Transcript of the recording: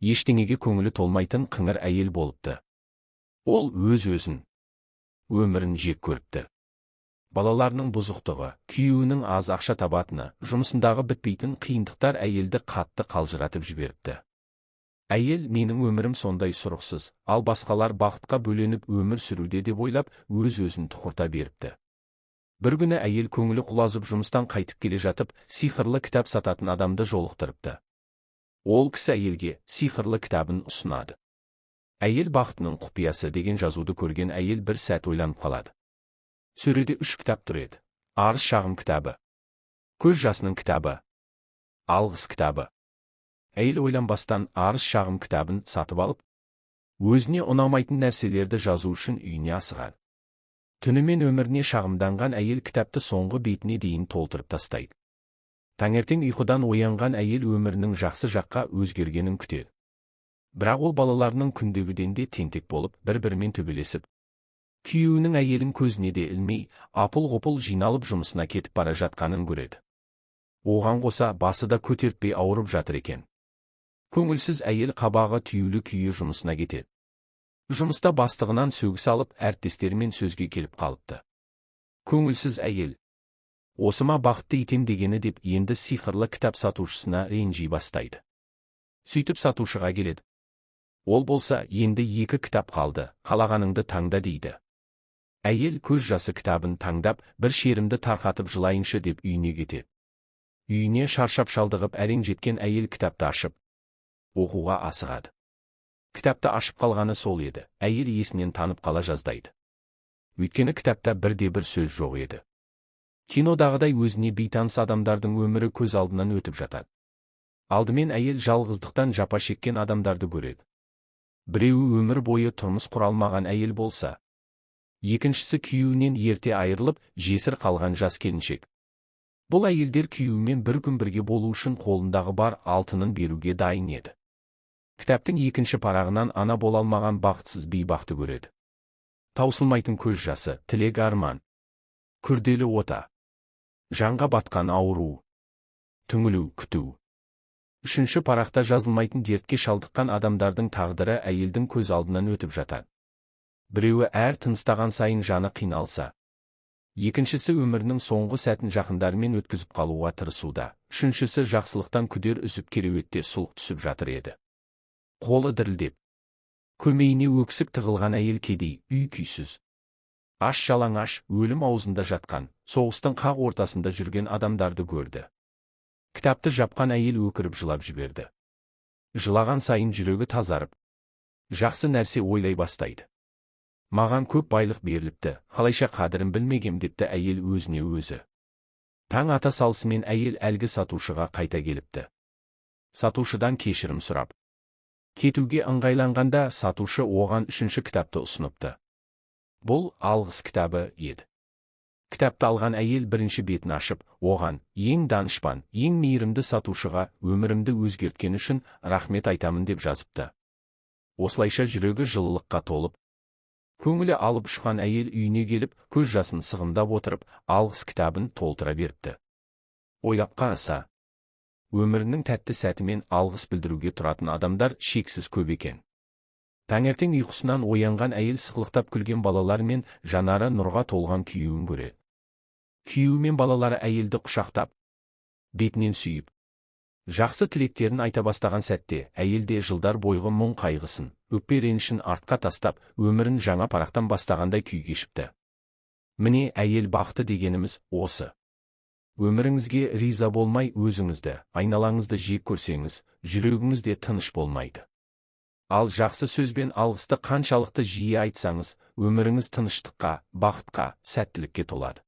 ештеңеге көңілі толмайтын қыңыр әйел болыпты. Ол өз-өзін, өмірін жек көріпті. Балаларының бұзықтығы, күйеуінің аз ақша табатыны, жұмысындағы бітпейтін қиындықтар әйелді қатты қалжыратып жіберіпті. Әйел, менің өмірім сондай сұрықсыз, ал басқалар бақытқа бөленіп өмір сүруде деп ойлап, өз-өзін тұқырта беріпті. Бір күні әйел көңілі құлазып жұмыстан қайтып келе жатып, сиқырлы кітап сататын адамды жолықтырыпты. Ол кісі әйелге сиқырлы кітабын ұсынады. Әйел бақытының құпиясы деген жазуды көрген әйел бір сәт ойланып қалады. Сөреде 3 кітап тұр еді. Арыз-шағым кітабы, көз жасының кітабы, алғыс кітабы. Әйел ойланбастан арыз-шағым кітабын сатып алып, өзіне ұнамайтын нәрселерді жазу үшін үйіне асығады. Түнімен өміріне шағымданған әйел кітапты соңғы бетіне дейін толтырып тастайды. Таңертең ұйқыдан оянған әйел өмірінің жақсы жаққа өзгергенін күтеді. Бірақ ол балаларының күндегіден де тентек болып, бір-бірімен төбелесіп, күйеуінің әйелін көзіне де ілмей, апыл-ғұпыл жиналып жұмысына кетіп бара жатқанын көреді. Оған қоса басы да көтертпей ауырып жатыр екен. Көңілсіз әйел қабағы түйілі күйі жұмысына кетеді. Жұмыста бастығынан сөгіс алып, әріптестерімен сөзге келіп қалыпты. Көңілсіз әйел, осы ма бақытты етем дегені деп енді сиқырлы кітап сатушысына ренжи бастайды. Сөйтіп сатушыға келеді. Ол болса, енді 2 кітап қалды, қалағаныңды таңда дейді. Әйел көз жасы кітабын таңдап, бір шерімді тарқатып жылайыншы деп үйіне кетеді. Үйіне шаршап шалдығып әрең жеткен әйел кітапты ашып, оқуға асығады. Кітапты ашып қалғаны сол еді, әйел есінен танып қала жаздайды. Өйткені кітапта бірде-бір сөз жоқ еді. Кинодағыдай өзіне бейтаныс адамдардың өмірі көз алдынан өтіп жатады. Алдымен әйел жалғыздықтан жапа шеккен адамдарды көреді. Біреуі өмір бойы тұрмыс құра алмаған әйел болса, екіншісі күйеуінен ерте айырылып, жесір қалған жас келіншек. Бұл әйелдер күйеуімен бір күн бірге болу үшін қолындағы бар алтынын беруге дайын еді. Кітаптың 2-ші парағынан ана бола алмаған бақытсыз бейбақты көреді. Таусылмайтын көз жасы, тілек арман, күрделі ота, жанға батқан ауру, түңілу, күту. 3-ші парақта жазылмайтын дертке шалдыққан адамдардың тағдыры әйелдің көз алдынан өтіп жатады. Біреуі әр тыныстаған сайын жаны қиналса, екіншісі өмірінің соңғы сәтін жақындарымен өткізіп қалуға тырысуда, 3-шісі жақсылықтан күдер үзіп кереуетте сұлық түсіп жатыр еді. Қолы дірілдеп, көмейіне өксік тығылған әйел кедей, үй күйсіз. Аш жалаңаш, өлім аузында жатқан, соғыстың қақ ортасында жүрген адамдарды көрді. Кітапты жапқан әйел өкіріп жылап жіберді. Жылаған сайын жүрегі тазарып, жақсы нәрсе ойлай бастайды. Маған көп байлық беріліпті, қалайша қадірін білмегем депті әйел өзіне өзі. Таң ата салысымен әйел әлгі сатушыға қайта келіпті. Сатушыдан кешірім сұрап, кетуге ыңғайланғанда сатушы оған 3-ші кітапты ұсыныпты. Бұл алғыс кітабы еді. Кітапты алған әйел 1-ші бетін ашып, оған ең данышпан, ең мейірімді сатушыға өмірімді өзгерткені үшін рахмет айтамын деп жазыпты. Осылайша жүрегі жылылыққа толып, көңілі алып ұшқан әйел үйіне келіп, көз жасын сығымдап отырып, алғыс кітабын толтыра беріпті. Ойлап қараса, өмірінің тәтті сәтімен алғыс білдіруге тұратын адамдар шексіз көп екен. Таңертең ұйқысынан оянған әйел сықылықтап күлген балалар мен жанары нұрға толған күйеуін көреді. Күйеуі мен балалары әйелді құшақтап, бетінен сүйіп, жақсы тілектерін айта бастаған сәтте, әйелде жылдар бойғы мұң қайғысын, өкпе ренішін артқа тастап, өмірін жаңа парақтан бастағандай күй кешіпті. Міне әйел бақыты дегеніміз осы. Өміріңізге риза болмай өзіңізді, айналаңызды жек көрсеңіз, жүрегіңіз де тыныш болмайды. Ал жақсы сөзбен алғысты қаншалықты жиі айтсаңыз, өміріңіз тыныштыққа, бақытқа, сәттілікке толады.